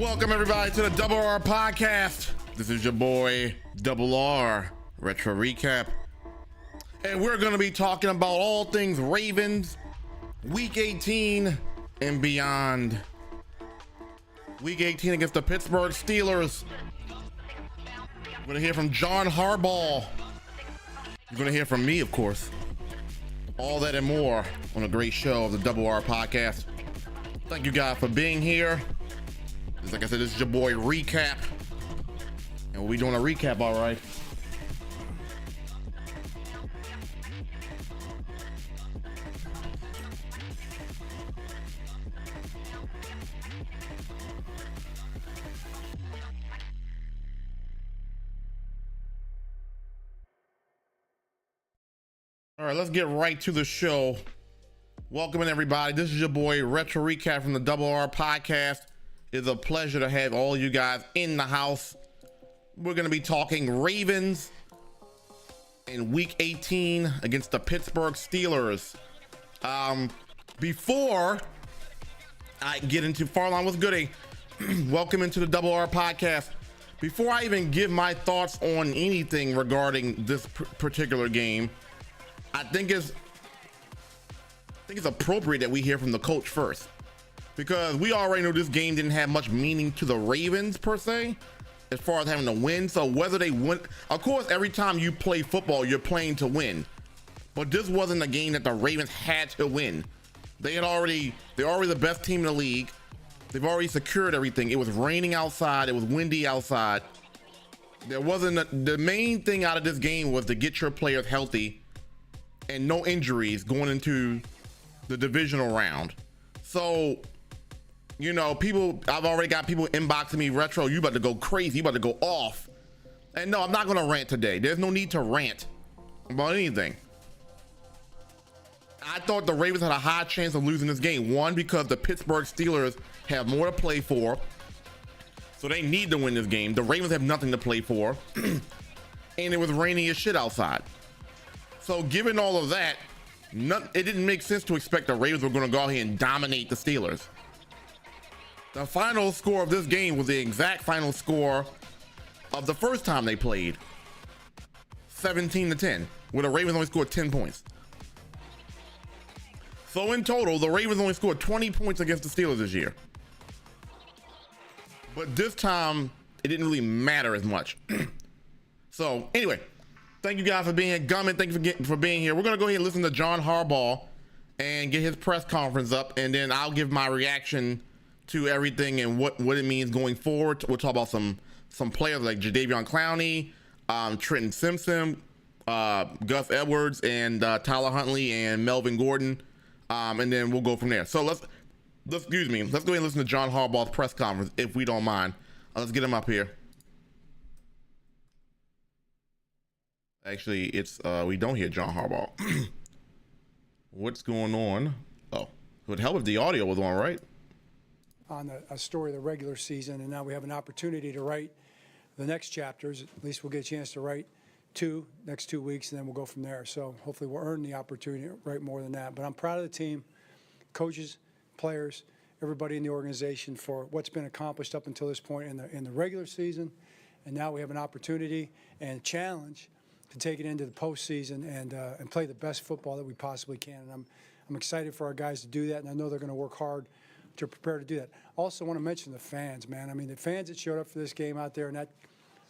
Welcome everybody to the Double R podcast. This is your boy Double R, Retro Recap. And we're going to be talking about all things Ravens, Week 18 and beyond. Week 18 against the Pittsburgh Steelers. We're going to hear from John Harbaugh. You're going to hear from me, of course. All that and more on a great show of the Double R podcast. Thank you guys for being here. Like I said, this is your boy Recap. And we'll be doing a recap, all right. All right, let's get right to the show. Welcome everybody. This is your boy Retro Recap from the Double R podcast. It's a pleasure to have all you guys in the house. We're going to be talking Ravens in Week 18 against the Pittsburgh Steelers. Before I get into Farline with Goody, welcome into the Double R podcast. Before I even give my thoughts on anything regarding this particular game, I think it's appropriate that we hear from the coach first, because we already know this game didn't have much meaning to the Ravens per se, as far as having to win. So whether they win, of course, every time you play football, you're playing to win. But this wasn't a game that the Ravens had to win. They're already the best team in the league. They've already secured everything. It was raining outside. It was windy outside. The main thing out of this game was to get your players healthy and no injuries going into the divisional round. So, you know, I've already got people inboxing me, Retro, you about to go crazy, you about to go off. And no, I'm not gonna rant today. There's no need to rant about anything. I thought the Ravens had a high chance of losing this game. One, because the Pittsburgh Steelers have more to play for, so they need to win this game. The Ravens have nothing to play for, and it was raining as shit outside. So given all of that, it didn't make sense to expect the Ravens were going to go out here and dominate the Steelers. The final score of this game was the exact final score of the first time they played, 17-10, where the Ravens only scored 10 points. So in total, the Ravens only scored 20 points against the Steelers this year. But this time, it didn't really matter as much. So anyway, thank you guys for being here. Gummin, thank you for being here. We're going to go ahead and listen to John Harbaugh and get his press conference up, and then I'll give my reaction to everything and what it means going forward. We'll talk about some players like Jadeveon Clowney, Trenton Simpson, Gus Edwards, and Tyler Huntley and Melvin Gordon, and then we'll go from there. So let's go ahead and listen to John Harbaugh's press conference, if we don't mind. Let's get him up here. Actually, it's we don't hear John Harbaugh. What's going on? Oh, it would help if the audio was on, right? On a story of the regular season, and now we have an opportunity to write the next chapters. At least we'll get a chance to write next 2 weeks, and then we'll go from there. So hopefully we'll earn the opportunity to write more than that. But I'm proud of the team, coaches, players, everybody in the organization for what's been accomplished up until this point in the regular season. And now we have an opportunity and challenge to take it into the postseason and play the best football that we possibly can. And I'm excited for our guys to do that, and I know they're going to work hard to prepare to do that. Also, want to mention the fans, man. I mean, the fans that showed up for this game out there, and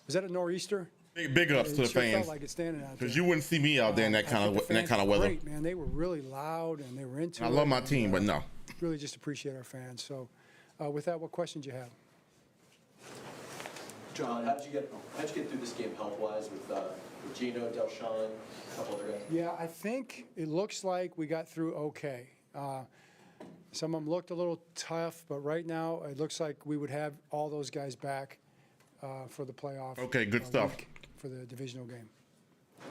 was that a nor'easter? Big ups to the fans. Felt like it's standing out there. Because you wouldn't see me out there in that kind of weather. Great, man. They were really loud and they were into it. I love my team, but no. Really just appreciate our fans. So, with that, what questions you have? John, how'd you get through this game health-wise with Gino, Delshon, a couple other guys? Yeah, I think it looks like we got through okay. Some of them looked a little tough, but right now it looks like we would have all those guys back for the playoff. Okay, good stuff. For the divisional game.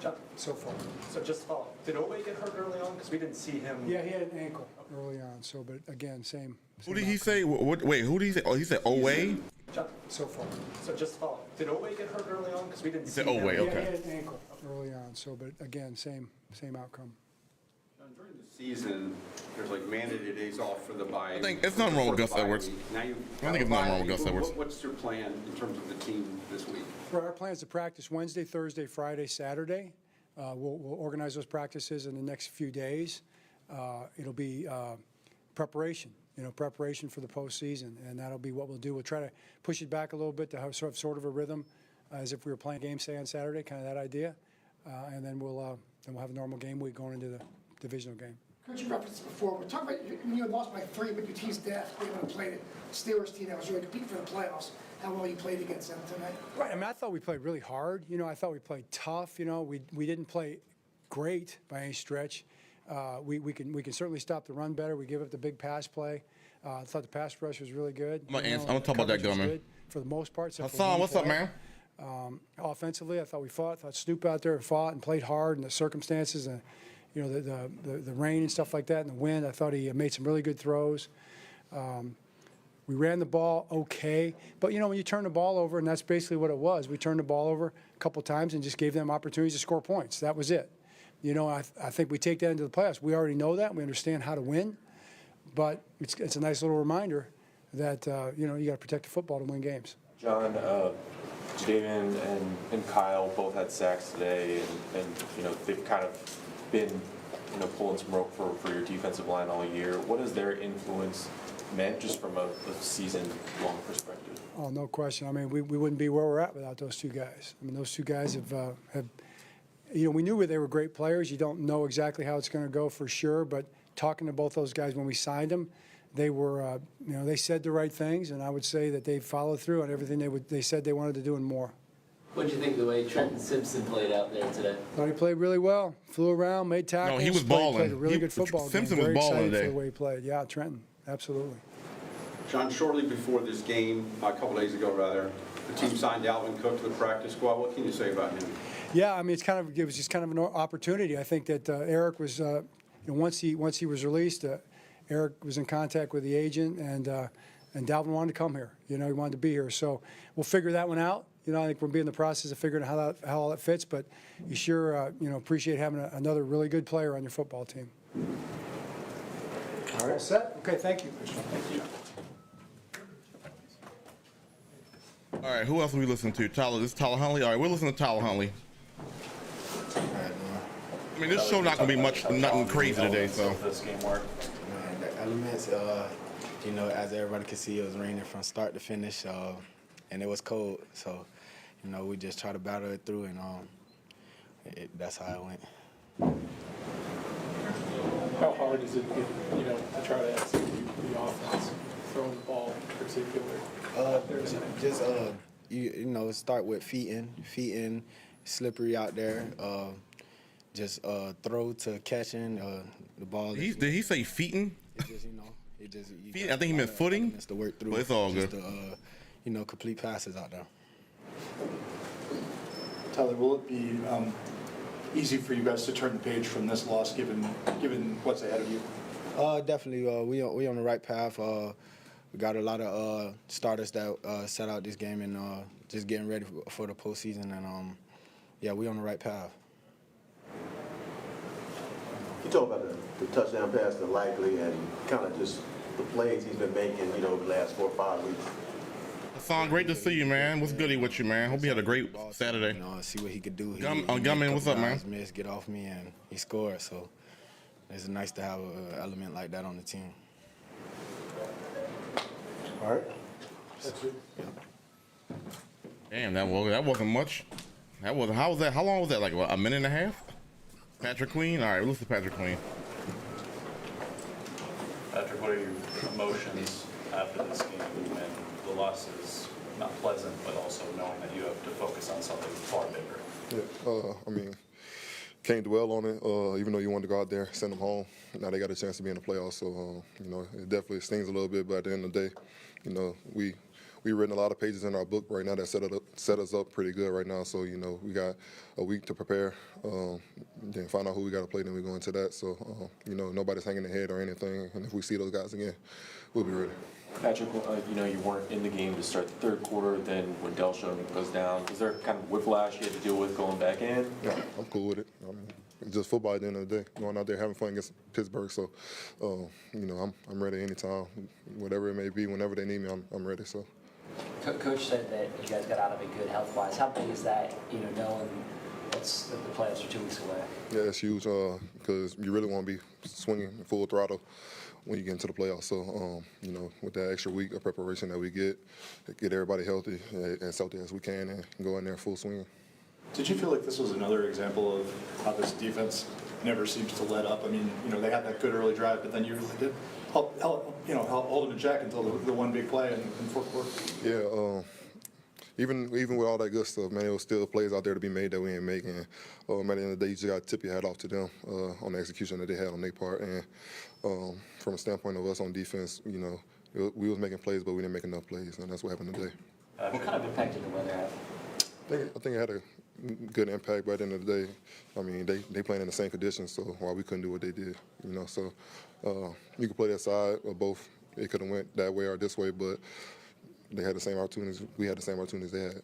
John, so far. So just to follow, did Owe get hurt early on? Because we didn't see him. Yeah, he had an ankle early on. So, but again, same. Who did he say? Wait, who did he say? Oh, he said Owe? John, so far. So just to follow, did Owe get hurt early on? Because we didn't see him. He said Owe, okay. Yeah, he had an ankle early on. So, but again, same outcome. John, During the season, there's like mandated days off for the bye. I think it's nothing wrong with Gus Edwards. Now you I think it's nothing wrong with Gus Edwards. What's your plan in terms of the team this week? Well, our plan is to practice Wednesday, Thursday, Friday, Saturday. We'll organize those practices in the next few days. It'll be preparation, preparation for the postseason, and that'll be what we'll do. We'll try to push it back a little bit to have sort of a rhythm, as if we were playing game, say, on Saturday, kind of that idea, and then we'll have a normal game week going into the divisional game. Coach, you referenced before. We're talking about you had lost by 3, but your team's death. They would have played it. Steelers team that was really competing for the playoffs. How well you played against them tonight? Right. I mean, I thought we played really hard. I thought we played tough. We didn't play great by any stretch. We can certainly stop the run better. We give up the big pass play. I thought the pass rush was really good. I'm gonna talk about that, Gilman. For the most part. Hassan, what's up, man? Offensively, I thought we fought. I thought Snoop out there fought and played hard in the circumstances and the rain and stuff like that and the wind. I thought he made some really good throws. We ran the ball okay, but when you turn the ball over, and that's basically what it was. We turned the ball over a couple times and just gave them opportunities to score points. That was it. I think we take that into the playoffs. We already know that. We understand how to win, but it's a nice little reminder that you got to protect the football to win games. John, Jaden and Kyle both had sacks today, and they've kind of been pulling some rope for your defensive line all year. What has their influence meant just from a season-long perspective? Oh, no question. I mean, we wouldn't be where we're at without those two guys. I mean, those two guys have we knew they were great players. You don't know exactly how it's going to go for sure, but talking to both those guys when we signed them, they were, they said the right things, and I would say that they followed through on everything they said they wanted to do and more. What did you think of the way Trenton Simpson played out there today? Thought he played really well. Flew around, made tackles. No, he was balling. Played a really good football Simpson game. was Very balling excited today. for the way he played. Yeah, Trenton, absolutely. John, shortly before this game, a couple days ago rather, the team signed Alvin Cook to the practice squad. What can you say about him? Yeah, I mean, it was just kind of an opportunity. I think that Eric was, once he was released, Eric was in contact with the agent, and Dalvin wanted to come here. He wanted to be here. So we'll figure that one out. I think we'll be in the process of figuring out how all that fits. But you sure, appreciate having another really good player on your football team. All right. All set? Okay, thank you. Thank you. All right, who else are we listening to? Tyler, this is Tyler Huntley. All right, we're listening to Tyler Huntley. I mean, this show not gonna be nothing crazy today, so. This game work. Man, the elements, as everybody can see, it was raining from start to finish, and it was cold. So, we just try to battle it through, and that's how it went. How hard is it, to try to execute the offense, throwing the ball in particular? Start with feet in, slippery out there. Just throw to catching the ball. Did he say feeting? I think he meant footing. To work through. But it's all good. To, complete passes out there. Tyler, will it be easy for you guys to turn the page from this loss, given what's ahead of you? Definitely. We on the right path. We got a lot of starters that set out this game and just getting ready for the postseason. And we on the right path. You talk about the touchdown pass to Likely and kind of just the plays he's been making, the last 4 or 5 weeks. Hassan, great to see you, man. What's goody with you, man? Hope you had a great Saturday. See what he could do. Gunman, what's up, man? Miss, get off me, and he scored. So it's nice to have an element like that on the team. All right. That's it. Damn, that wasn't much. How was that? How long was that? Like a minute and a half? Patrick Queen? All right, listen to Patrick Queen. Patrick, what are your emotions after this game? And the loss is not pleasant, but also knowing that you have to focus on something far bigger. Can't dwell on it, even though you wanted to go out there, send them home. Now they got a chance to be in the playoffs, so, it definitely stings a little bit, but at the end of the day, we've written a lot of pages in our book right now that set us up pretty good right now. So, we got a week to prepare, then find out who we got to play, then we go into that. So, nobody's hanging their head or anything. And if we see those guys again, we'll be ready. Patrick, you weren't in the game to start the third quarter. Then when Delshon goes down, is there kind of whiplash you had to deal with going back in? Yeah, I'm cool with it. just football at the end of the day. Going out there having fun against Pittsburgh. So, I'm ready anytime, whatever it may be, whenever they need me, I'm ready. So. Coach said that you guys got out of it good health-wise. How big is that? Knowing that the playoffs are 2 weeks away. Yeah, it's huge because you really want to be swinging full throttle when you get into the playoffs. So, with that extra week of preparation that we get everybody healthy, as healthy as we can, and go in there full swing. Did you feel like this was another example of how this defense never seems to let up? I mean, they had that good early drive, but then you really did help hold them in check until the one big play in fourth quarter. Yeah, even with all that good stuff, man, it was still plays out there to be made that we ain't making. At the end of the day, you just got to tip your hat off to them on the execution that they had on their part. And from a standpoint of us on defense, we was making plays, but we didn't make enough plays, and that's what happened today. What kind of impact did the weather have? I think it had a good impact, but at the end of the day, I mean, they playing in the same conditions, so why we couldn't do what they did, So you could play that side or both. It could have went that way or this way, but they had the same opportunities. We had the same opportunities they had.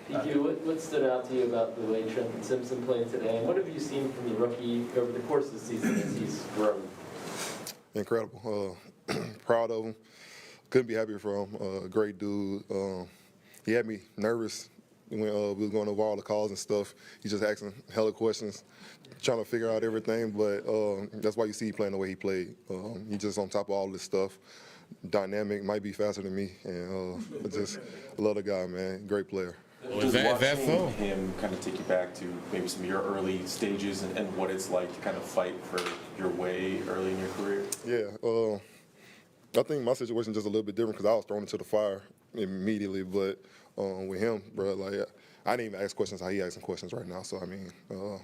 PQ, what stood out to you about the way Trenton Simpson played today? And what have you seen from the rookie over the course of the season as he's grown? Incredible. Proud of him. Couldn't be happier for him. Great dude. He had me nervous when we was going over all the calls and stuff. He's just asking hella questions, trying to figure out everything. But that's why you see he playing the way he played. He's just on top of all this stuff. Dynamic, might be faster than me, and just love the guy, man. Great player. Does watching him kind of take you back to maybe some of your early stages and what it's like to kind of fight for your way early in your career? Yeah, I think my situation is just a little bit different because I was thrown into the fire immediately, but with him, bro, like I didn't even ask questions how he asking questions right now. So I mean, I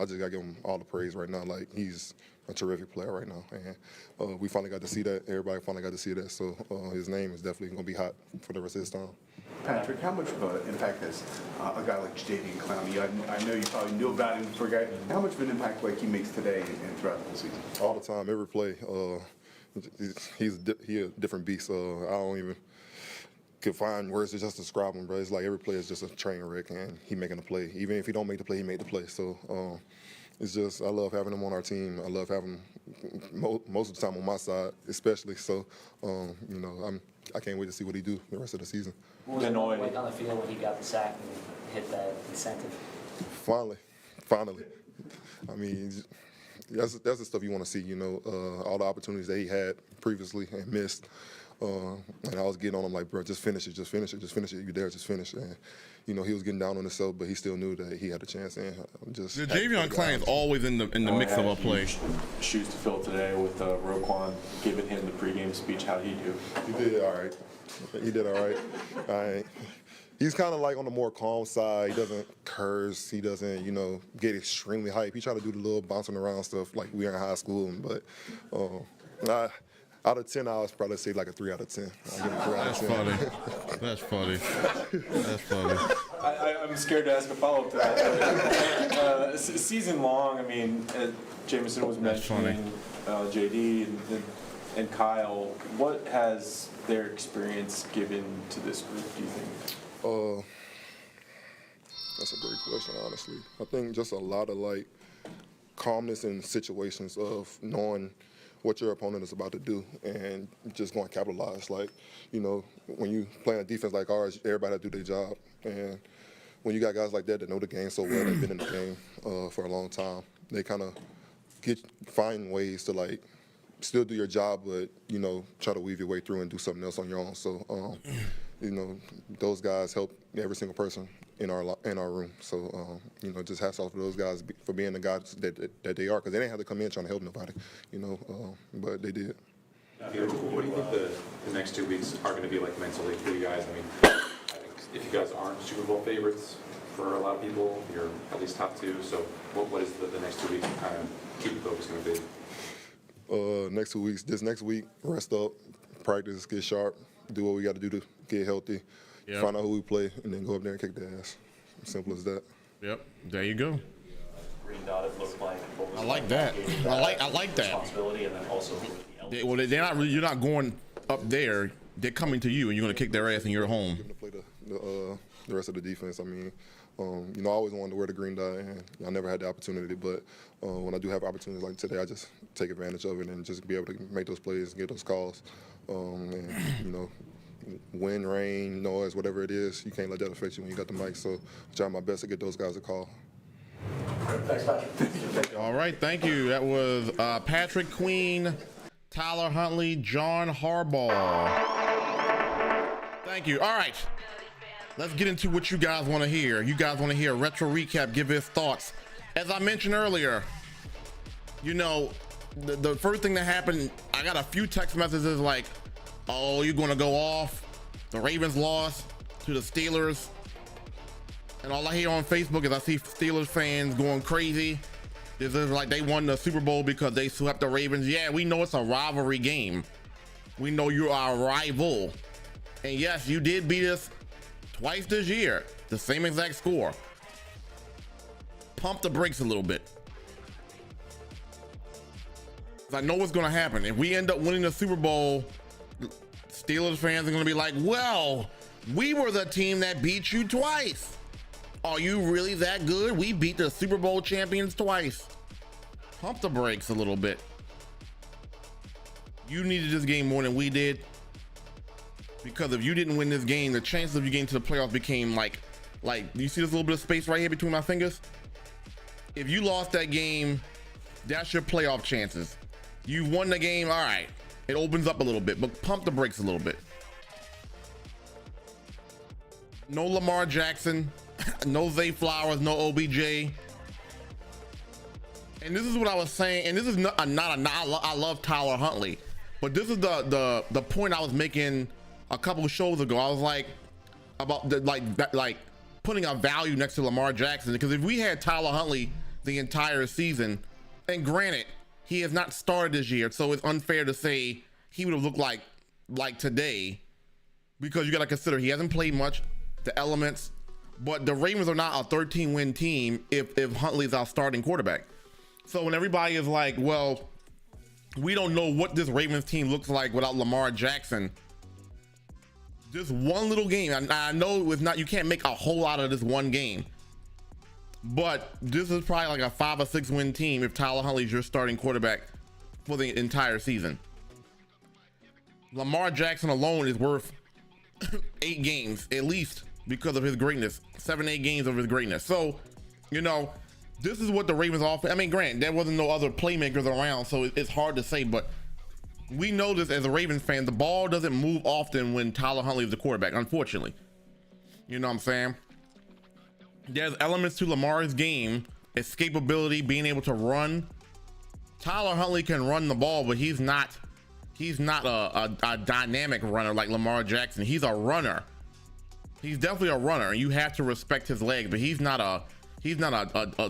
just gotta give him all the praise right now. Like he's a terrific player right now, and we finally got to see that. Everybody finally got to see that. So his name is definitely gonna be hot for the rest of his time. Patrick, how much of an impact has a guy like Jadeveon Clowney? I know you probably knew about him before. How much of an impact like he makes today and throughout the whole season? All the time, every play. He's a different beast. I don't even could find words to just describe him, bro. It's like every play is just a train wreck, and he making a play. Even if he don't make the play, he made the play. So it's just I love having him on our team. I love having him most of the time on my side, especially. So I can't wait to see what he do the rest of the season. What was it like on the field when he got the sack and hit that incentive? Finally. I mean, that's the stuff you want to see. All the opportunities that he had previously and missed. And I was getting on him like, bro, just finish it. You dare, just finish it. And, he was getting down on himself, but he still knew that he had a chance. And just Jadeveon Clowney is always in the mix of a play. Shoes to fill today with Roquan giving him the pregame speech. How did he do? He did all right. He's kind of like on the more calm side. He doesn't curse. He doesn't, get extremely hype. He try to do the little bouncing around stuff like we were in high school. But out of 10, I would probably say like a 3 out of 10. That's funny. I'm scared to ask a follow-up to that. Season long, I mean, Jameson was mentioning JD and Kyle. What has their experience given to this group, do you think? That's a great question, honestly. I think just a lot of like calmness in situations of knowing what your opponent is about to do and just going to capitalize. Like, when you play a defense like ours, everybody do their job. And when you got guys like that know the game so well, they've been in the game for a long time, they kind of find ways to like still do your job, but, try to weave your way through and do something else on your own. So, those guys help every single person in our room. So, just hats off to those guys for being the guys that they are, because they didn't have to come in trying to help nobody, but they did. What do you think the next 2 weeks are going to be like mentally for you guys? I mean, I think if you guys aren't Super Bowl favorites for a lot of people, you're at least top 2. So what is the next 2 weeks kind of keep focus going to be? Next 2 weeks, this next week, rest up, practice, get sharp, do what we got to do to get healthy, find out who we play, and then go up there and kick the ass. Simple as that. Yep, there you go. Green dot, it looks like. I like that. I like that. Responsibility, and then also they're not really. You're not going up there. They're coming to you, and you're going to kick their ass, and you're home. Give them to play the rest of the defense. I mean, You know, I always wanted to wear the green dye, and I never had the opportunity. But when I do have opportunities like today, I just take advantage of it and just be able to make those plays and get those calls. And you know, wind, rain, noise, whatever it is, you can't let that affect you when you got the mic. So I try my best to get those guys a call. Thanks, Patrick. All right, thank you. That was Patrick Queen, Tyler Huntley, John Harbaugh. Thank you. All right, let's get into what you guys want to hear. You guys want to hear Retro Recap, give his thoughts. As I mentioned earlier, you know, the first thing that happened, I got a few text messages like, oh, you're going to go off. The Ravens lost to the Steelers. And all I hear on Facebook is I see Steelers fans going crazy. This is like they won the Super Bowl because they swept the Ravens. Yeah, we know it's a rivalry game. We know you're our rival. And yes, you did beat us twice this year. The same exact score. Pump the brakes a little bit. I know what's going to happen. If we end up winning the Super Bowl, Steelers fans are going to be like, well, we were the team that beat you twice. Are you really that good? We beat the Super Bowl champions twice. Pump the brakes a little bit. You needed this game more than we did. Because if you didn't win this game, the chances of you getting to the playoffs became like, do you see this little bit of space right here between my fingers? If you lost that game, that's your playoff chances. You won the game, all right. It opens up a little bit, but pump the brakes a little bit. No Lamar Jackson, no Zay Flowers, no OBJ. And this is what I was saying, and this is I love Tyler Huntley, but this is the point I was making a couple of shows ago. I was like, about like putting a value next to Lamar Jackson, because if we had Tyler Huntley the entire season, and granted, he has not started this year, so it's unfair to say he would have looked like today, because you got to consider he hasn't played much, the elements, but the Ravens are not a 13-win team if Huntley's our starting quarterback. So when everybody is like, well, we don't know what this Ravens team looks like without Lamar Jackson, just one little game, I know it's not, you can't make a whole lot of this one game, but this is probably like a 5 or 6 win team if Tyler Huntley's your starting quarterback for the entire season. Lamar Jackson alone is worth 8 games at least because of his greatness, 7-8 games of his greatness. So, you know, this is what the Ravens offer. I mean, granted, there wasn't no other playmakers around, so it's hard to say, but we know this as a Ravens fan, the ball doesn't move often when Tyler Huntley is the quarterback, unfortunately. You know what I'm saying? There's elements to Lamar's game, escapability, being able to run. Tyler Huntley can run the ball, but he's not a dynamic runner like Lamar Jackson. He's a runner. He's definitely a runner, and you have to respect his legs, but he's not a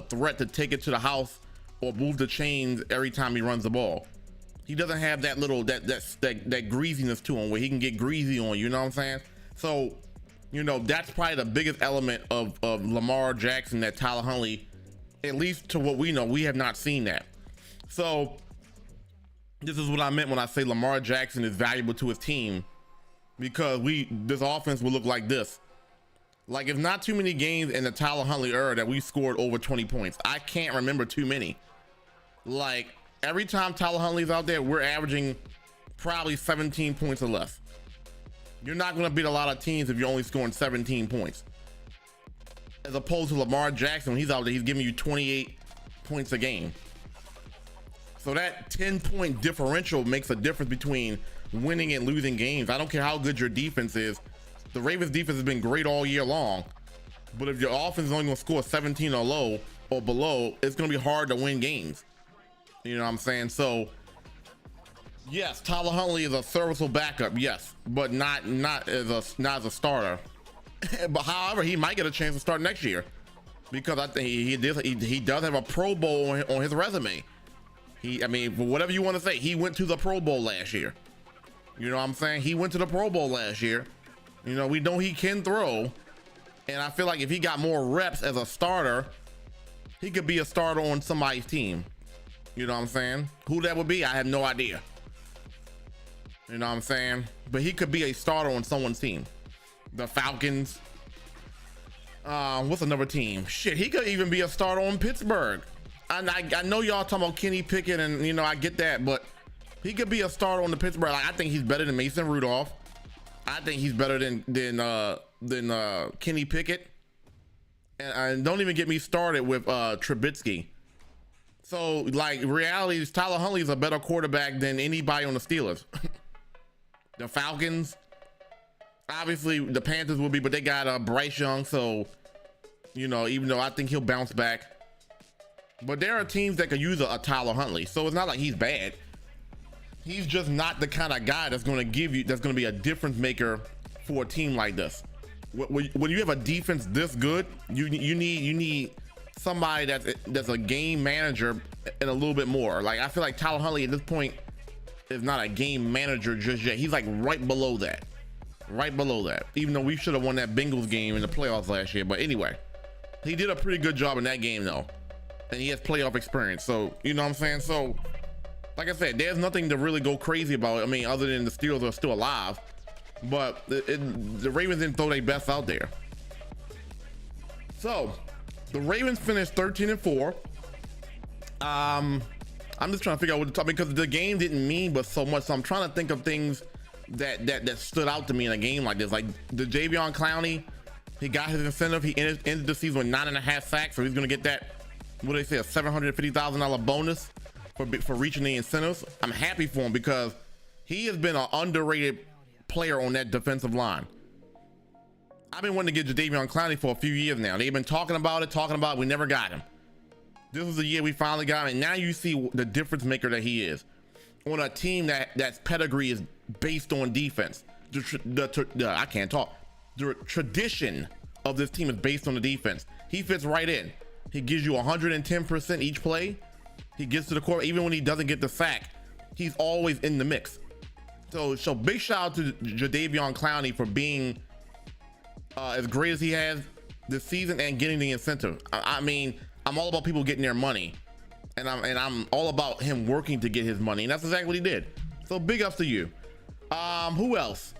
threat to take it to the house or move the chains every time he runs the ball. He doesn't have that little that greasiness to him where he can get greasy on you know what I'm saying? So, you know, that's probably the biggest element of Lamar Jackson that Tyler Huntley, at least to what we know, we have not seen that. So this is what I meant when I say Lamar Jackson is valuable to his team, because this offense will look like this. Like, if not too many games in the Tyler Huntley era that we scored over 20 points. I can't remember too many. Like, every time Tyler Huntley's out there, we're averaging probably 17 points or less. You're not going to beat a lot of teams if you're only scoring 17 points. As opposed to Lamar Jackson, when he's out there, he's giving you 28 points a game. So that 10-point differential makes a difference between winning and losing games. I don't care how good your defense is. The Ravens defense has been great all year long, but if your offense is only going to score 17 or below, it's going to be hard to win games. You know what I'm saying? So yes, Tyler Huntley is a serviceable backup, yes, but not as a starter. But however, he might get a chance to start next year, because I think he does have a Pro Bowl on his resume. I mean, for whatever you want to say, he went to the Pro Bowl last year. You know what I'm saying? He went to the Pro Bowl last year. You know, we know he can throw, and I feel like if he got more reps as a starter, he could be a starter on somebody's team. You know what I'm saying? Who that would be, I have no idea. You know what I'm saying? But he could be a starter on someone's team. The Falcons, What's another team? Shit, he could even be a starter on Pittsburgh. I know y'all talking about Kenny Pickett, and you know I get that, but he could be a starter on the Pittsburgh. Like, I think he's better than Mason Rudolph. I think he's better than Kenny Pickett. And don't even get me started with Trubisky. So, like, reality is Tyler Huntley is a better quarterback than anybody on the Steelers. The Falcons, obviously the Panthers will be, but they got Bryce Young, so, you know, even though I think he'll bounce back. But there are teams that could use a Tyler Huntley, so it's not like he's bad. He's just not the kind of guy that's going to be a difference maker for a team like this. When you have a defense this good, you need somebody that's a game manager and a little bit more. Like, I feel like Tyler Huntley at this point is not a game manager just yet. He's like right below that. Even though we should have won that Bengals game in the playoffs last year. But anyway, he did a pretty good job in that game though. And he has playoff experience. So, you know what I'm saying? So, like I said, there's nothing to really go crazy about. I mean, other than the Steelers are still alive. But the Ravens didn't throw their best out there. So, the Ravens finished 13-4. I'm just trying to figure out what to talk, because the game didn't mean but so much. So I'm trying to think of things that stood out to me in a game like this. Like the Jadeveon Clowney, he got his incentive. He ended the season with 9.5 sacks, so he's gonna get that, what do they say, a $750,000 bonus for reaching the incentives. I'm happy for him because he has been an underrated player on that defensive line. I've been wanting to get Jadeveon Clowney for a few years now. They've been talking about it. We never got him. This was the year we finally got him, and now you see the difference maker that he is on a team that's pedigree is based on defense. I can't talk. The tradition of this team is based on the defense. He fits right in. He gives you 110% each play. He gets to the court, even when he doesn't get the sack, he's always in the mix. So big shout out to Jadeveon Clowney for being as great as he has this season and getting the incentive. I mean, I'm all about people getting their money, and I'm all about him working to get his money, and that's exactly what he did. So big ups to you. Who else?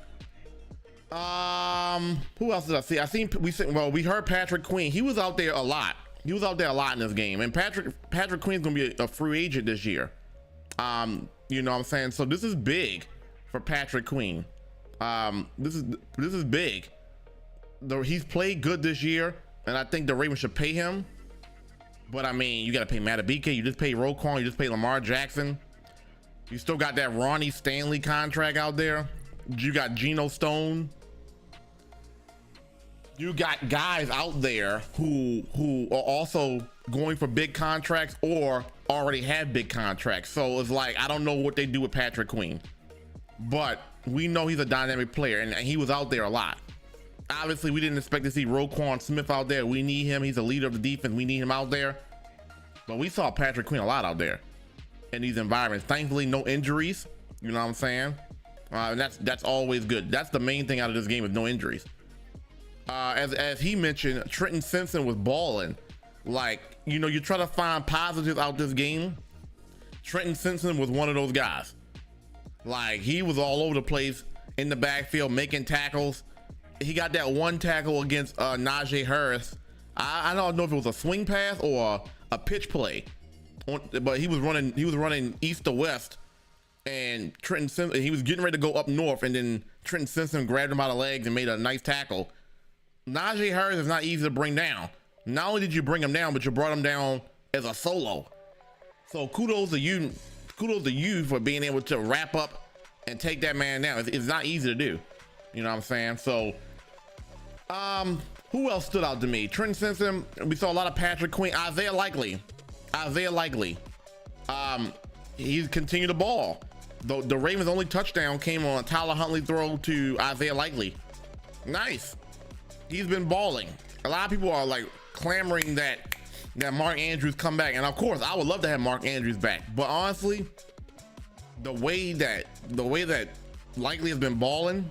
Who else did I see? We heard Patrick Queen. He was out there a lot. In this game, and Patrick Queen's gonna be a free agent this year. You know what I'm saying? So this is big for Patrick Queen. This is big. He's played good this year, and I think the Ravens should pay him. But I mean, you got to pay Matabike, you just pay Roquan, you just pay Lamar Jackson. You still got that Ronnie Stanley contract out there. You got Geno Stone. You got guys out there who are also going for big contracts or already have big contracts. So it's like, I don't know what they do with Patrick Queen, but we know he's a dynamic player, and he was out there a lot. Obviously, we didn't expect to see Roquan Smith out there. We need him. He's a leader of the defense. We need him out there. But we saw Patrick Queen a lot out there in these environments. Thankfully, no injuries. You know what I'm saying? And that's always good. That's the main thing out of this game, is no injuries. As he mentioned, Trenton Simpson was balling. Like, you know, you try to find positives out this game. Trenton Simpson was one of those guys. Like, he was all over the place in the backfield, making tackles. He got that one tackle against Najee Harris. I don't know if it was a swing pass or a pitch play, but he was running east to west, and Trenton Simpson, he was getting ready to go up north, and then Trenton Simpson grabbed him by the legs and made a nice tackle. Najee Harris is not easy to bring down. Not only did you bring him down, but you brought him down as a solo. So kudos to you for being able to wrap up and take that man down. It's not easy to do. You know what I'm saying? So, who else stood out to me? Trenton Simpson. We saw a lot of Patrick Queen. Isaiah Likely. He's continued to ball. The Ravens' only touchdown came on a Tyler Huntley throw to Isaiah Likely. Nice. He's been balling. A lot of people are like clamoring that Mark Andrews come back, and of course, I would love to have Mark Andrews back. But honestly, the way that Likely has been balling,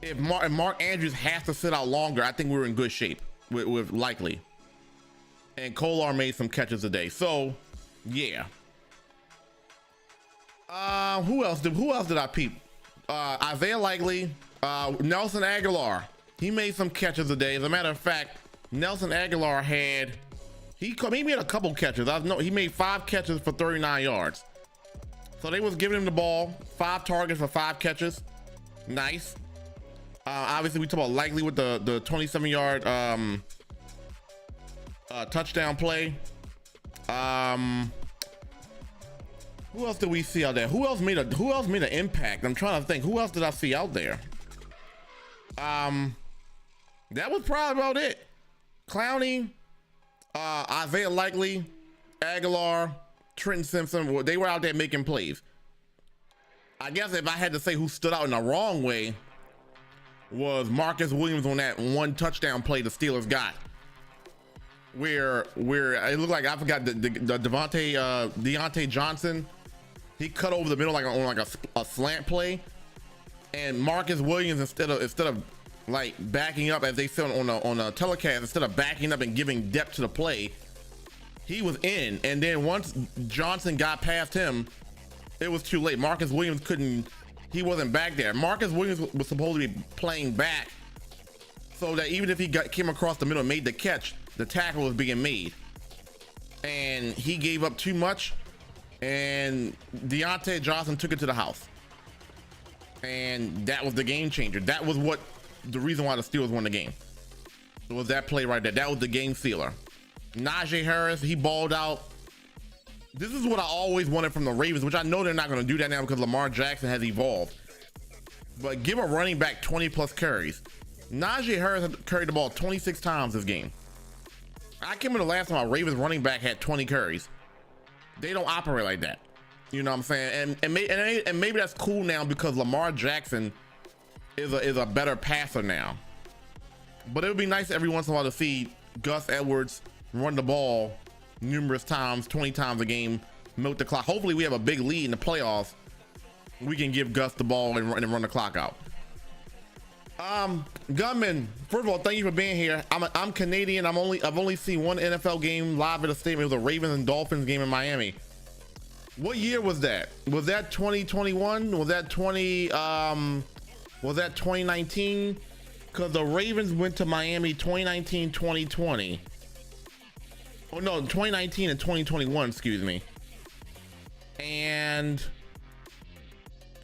if Mark Andrews has to sit out longer, I think we're in good shape with Likely. And Kolar made some catches today. So, yeah. Who else did I peep? Isaiah Likely, Nelson Aguilar. He made some catches today. As a matter of fact, Nelson Aguilar he made a couple catches. He made 5 catches for 39 yards. So they was giving him the ball, 5 targets for 5 catches. Nice. Obviously, we talk about Likely with the 27-yard touchdown play. Who else did we see out there? Who else made an impact? I'm trying to think. Who else did I see out there? That was probably about it. Clowney, Isaiah Likely, Aguilar, Trenton Simpson, they were out there making plays. I guess if I had to say who stood out in the wrong way was Marcus Williams on that 1 touchdown play the Steelers got. Where it looked like, I forgot, the Deontay Johnson, he cut over the middle on a slant play, and Marcus Williams, instead of like backing up as they said on a telecast, instead of backing up and giving depth to the play, he was in. And then once Johnson got past him, it was too late. Marcus Williams he wasn't back there. Marcus Williams was supposed to be playing back so that even if he came across the middle and made the catch, the tackle was being made. And he gave up too much, and Deontay Johnson took it to the house. And that was the game changer. That was the reason why the Steelers won the game. It was that play right there. That was the game sealer. Najee Harris, he balled out. This is what I always wanted from the Ravens, which I know they're not going to do that now because Lamar Jackson has evolved. But give a running back 20+ carries. Najee Harris carried the ball 26 times this game. I can't remember the last time a Ravens running back had 20 carries. They don't operate like that. You know what I'm saying? And maybe that's cool now because Lamar Jackson is a better passer now. But it would be nice every once in a while to see Gus Edwards run the ball numerous times, 20 times a game, milk the clock. Hopefully we have a big lead in the playoffs. We can give Gus the ball and run the clock out. Gunman, first of all, thank you for being here. I'm Canadian. I've only seen one NFL game live at a stadium. It was a Ravens and Dolphins game in Miami. What year was that? Was that 2021? Was that 2019? Because the Ravens went to Miami 2019, 2020. Oh no, 2019 and 2021, excuse me. And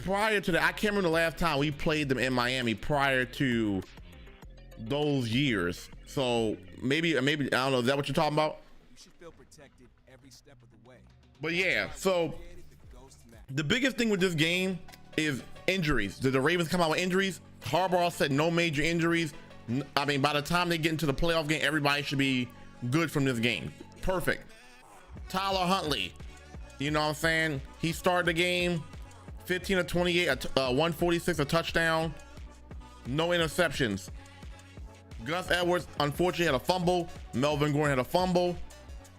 prior to that, I can't remember the last time we played them in Miami prior to those years. So maybe I don't know, is that what you're talking about? You should feel protected every step of the way. But yeah, so the biggest thing with this game is injuries. Did the Ravens come out with injuries? Harbaugh said no major injuries. I mean, by the time they get into the playoff game, everybody should be good from this game. Perfect. Tyler Huntley, you know what I'm saying? He started the game 15 of 28, 146, a touchdown, no interceptions. Gus Edwards unfortunately had a fumble. Melvin Gordon had a fumble.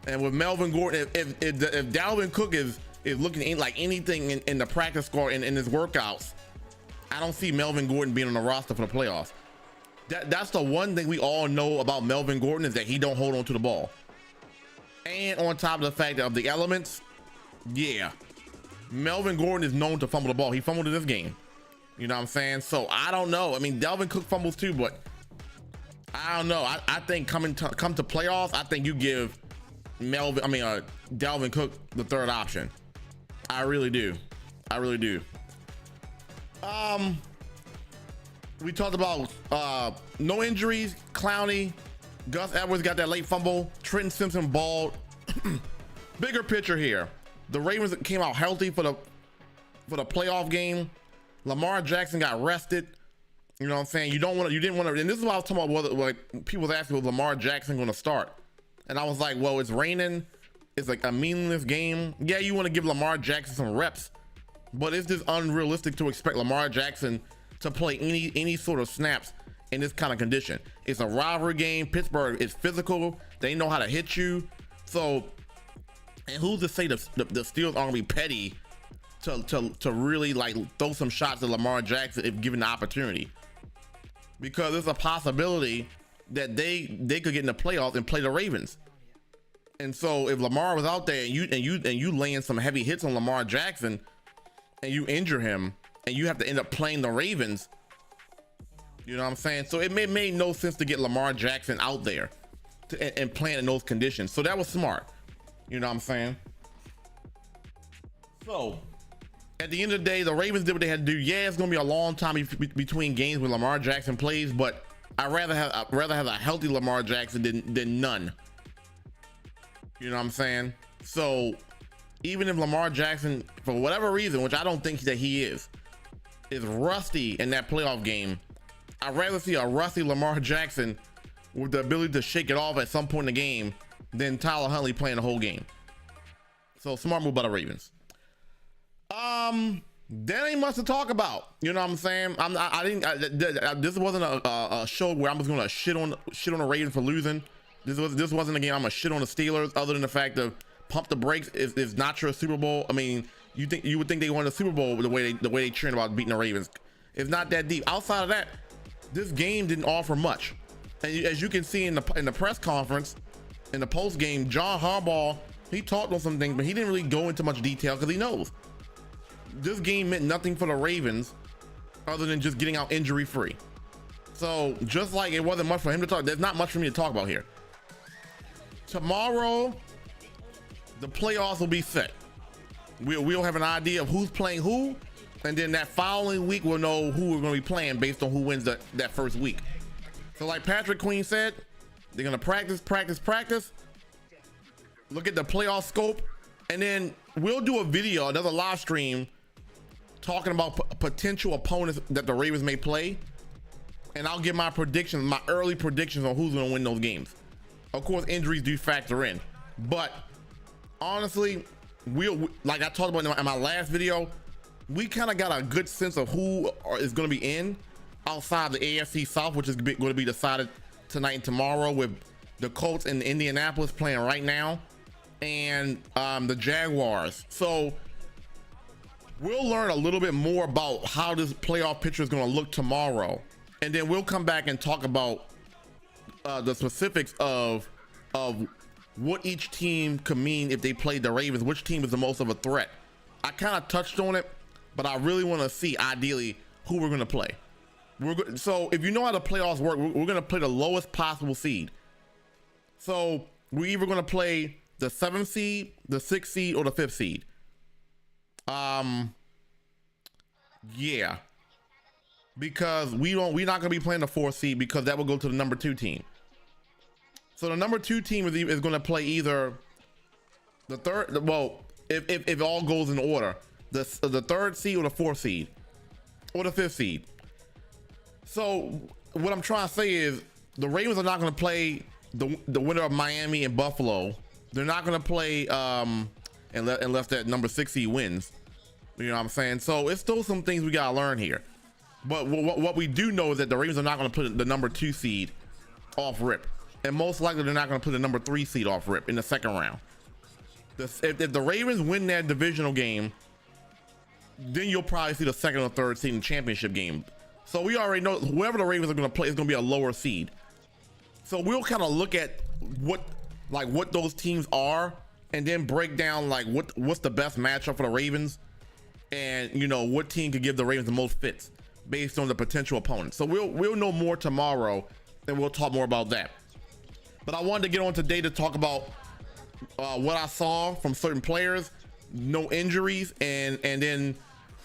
And with Melvin Gordon, if Dalvin Cook is looking like anything in the practice squad in his workouts, I don't see Melvin Gordon being on the roster for the playoffs. That's the one thing we all know about Melvin Gordon, is that he don't hold on to the ball. And on top of the fact of the elements, yeah, Melvin Gordon is known to fumble the ball. He fumbled in this game. You know what I'm saying? So I don't know. I mean, Dalvin Cook fumbles too, but I don't know. I think come to playoffs, I think you give Dalvin Cook the third option. I really do. I really do. We talked about no injuries. Clowney, Gus Edwards got that late fumble. Trenton Simpson balled. Bigger picture here. The Ravens came out healthy for the playoff game. Lamar Jackson got rested. You know what I'm saying? You didn't want to, and this is what I was talking about, whether, like, people was asking, was Lamar Jackson going to start? And I was like, well, it's raining. It's like a meaningless game. Yeah, you want to give Lamar Jackson some reps, but it's just unrealistic to expect Lamar Jackson to play any sort of snaps in this kind of condition. It's a rivalry game. Pittsburgh is physical. They know how to hit you. So, and who's to say the Steelers aren't gonna be petty to really like throw some shots at Lamar Jackson if given the opportunity? Because there's a possibility that they could get in the playoffs and play the Ravens. And so if Lamar was out there and you laying some heavy hits on Lamar Jackson and you injure him and you have to end up playing the Ravens, You know what I'm saying? So it made no sense to get Lamar Jackson out there and playing in those conditions. So that was smart. You know what I'm saying? So at the end of the day, the Ravens did what they had to do. Yeah, it's gonna be a long time between games when Lamar Jackson plays, but I'd rather have a healthy Lamar Jackson than none. You know what I'm saying? So even if Lamar Jackson, for whatever reason, which I don't think that he is rusty in that playoff game, I'd rather see a rusty Lamar Jackson with the ability to shake it off at some point in the game than Tyler Huntley playing the whole game. So smart move by the Ravens. That ain't much to talk about. You know what I'm saying? This wasn't a show where I was gonna shit on the Ravens for losing. This wasn't a game I'm gonna shit on the Steelers, other than the fact that pump the brakes is not your Super Bowl. I mean, you would think they won the Super Bowl the way they trained about beating the Ravens. It's not that deep. Outside of that, this game didn't offer much. And as you can see in the press conference, in the post game, John Harbaugh, he talked on some things, but he didn't really go into much detail because he knows this game meant nothing for the Ravens other than just getting out injury free. So just like it wasn't much for him to talk, there's not much for me to talk about here. Tomorrow, the playoffs will be set. We'll have an idea of who's playing who, and then that following week we'll know who we're going to be playing based on who wins that first week. So like Patrick Queen said, they're going to practice, look at the playoff scope, and then we'll do a video, another live stream, talking about potential opponents that the Ravens may play, and I'll give my predictions, my early predictions on who's going to win those games. Of course, injuries do factor in, but honestly, like I talked about in my last video, we kind of got a good sense of who is going to be in outside the AFC South, which is going to be decided tonight and tomorrow, with the Colts in Indianapolis playing right now, and the Jaguars. So we'll learn a little bit more about how this playoff picture is going to look tomorrow, and then we'll come back and talk about the specifics of what each team could mean if they played the Ravens, which team is the most of a threat. I kind of touched on it, but I really want to see ideally who we're going to play. So if you know how the playoffs work, we're going to play the lowest possible seed. So we're either going to play the 7th seed, the 6th seed, or the 5th seed. Yeah, because we're not going to be playing the 4th seed, because that will go to the number 2 team. So the number 2 team is going to play either the third, well, if it all goes in order, the 3rd seed or the 4th seed or the 5th seed. So what I'm trying to say is the Ravens are not going to play the winner of Miami and Buffalo. They're not going to play unless that number 6 seed wins. You know what I'm saying? So it's still some things we got to learn here. But what we do know is that the Ravens are not going to put the number 2 seed off rip. And most likely they're not going to put the number 3 seed off rip in the second round. If the Ravens win that divisional game, then you'll probably see the 2nd or 3rd seed in the championship game. So we already know whoever the Ravens are going to play is going to be a lower seed. So we'll kind of look at what those teams are, and then break down like what's the best matchup for the Ravens, and you know what team could give the Ravens the most fits based on the potential opponents. So we'll know more tomorrow, and we'll talk more about that. But I wanted to get on today to talk about what I saw from certain players, no injuries, and then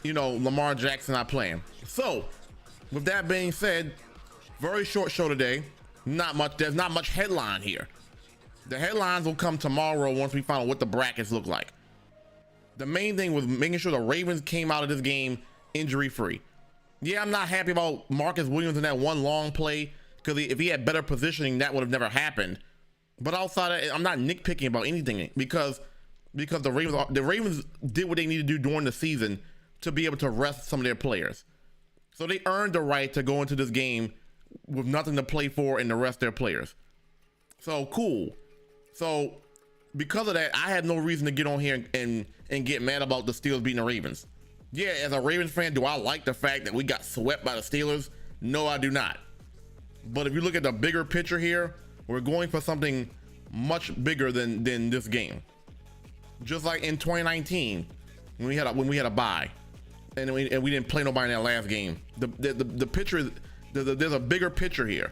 you know Lamar Jackson not playing. So with that being said, very short show today. There's not much headline here. The headlines will come tomorrow once we find out what the brackets look like. The main thing was making sure the Ravens came out of this game injury free. Yeah, I'm not happy about Marcus Williams in that one long play, because if he had better positioning, that would have never happened. But outside of it, I'm not nitpicking about anything, because the Ravens did what they needed to do during the season to be able to rest some of their players. So they earned the right to go into this game with nothing to play for and the rest of their players. So cool. So because of that, I had no reason to get on here and get mad about the Steelers beating the Ravens. Yeah, as a Ravens fan, do I like the fact that we got swept by the Steelers? No, I do not. But if you look at the bigger picture here, we're going for something much bigger than this game. Just like in 2019, when we had a bye, and we didn't play nobody in that last game. The picture There's a bigger picture here.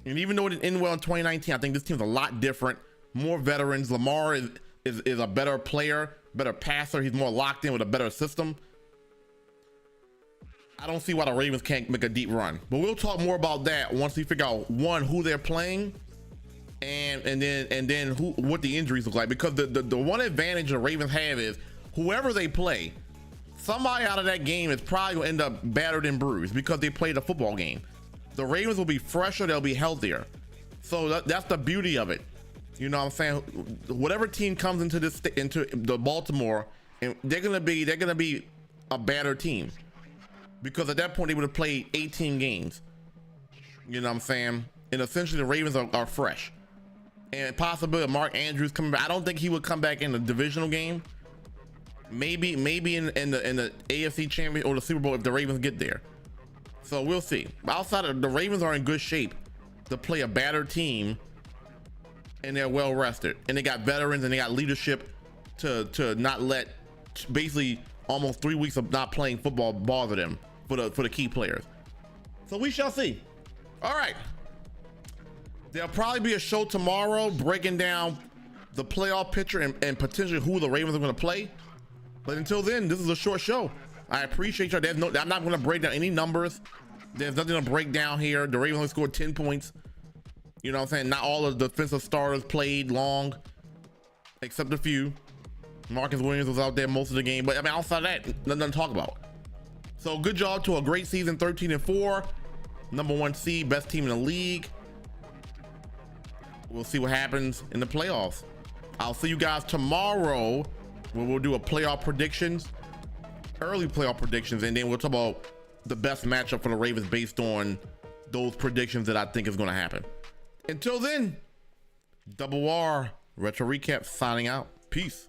And even though it didn't end well in 2019, I think this team's a lot different. More veterans. Lamar is a better player, better passer. He's more locked in with a better system. I don't see why the Ravens can't make a deep run. But we'll talk more about that once we figure out, one, who they're playing, and then what the injuries look like. Because the one advantage the Ravens have is whoever they play, somebody out of that game is probably gonna end up battered and bruised because they played a football game. The Ravens will be fresher, they'll be healthier. So that's the beauty of it. You know what I'm saying? Whatever team comes into the Baltimore, and they're gonna be a battered team, because at that point they would have played 18 games. You know what I'm saying? And essentially the Ravens are fresh. And possibly Mark Andrews coming back. I don't think he would come back in the divisional game. Maybe in the AFC Championship or the Super Bowl if the Ravens get there. So we'll see. Outside of the Ravens are in good shape to play a battered team, and they're well rested, and they got veterans and they got leadership to not let basically almost 3 weeks of not playing football bother them for the key players. So we shall see. All right. There'll probably be a show tomorrow breaking down the playoff picture and potentially who the Ravens are going to play. But until then, this is a short show. I appreciate y'all. I'm not going to break down any numbers. There's nothing to break down here. The Ravens only scored 10 points. You know what I'm saying? Not all of the defensive starters played long, except a few. Marcus Williams was out there most of the game. But I mean, outside of that, nothing to talk about. So good job to a great season, 13-4. #1 seed, best team in the league. We'll see what happens in the playoffs. I'll see you guys tomorrow when we'll do a playoff predictions, early playoff predictions, and then we'll talk about the best matchup for the Ravens based on those predictions that I think is going to happen. Until then, Double R Retro Recap signing out. Peace.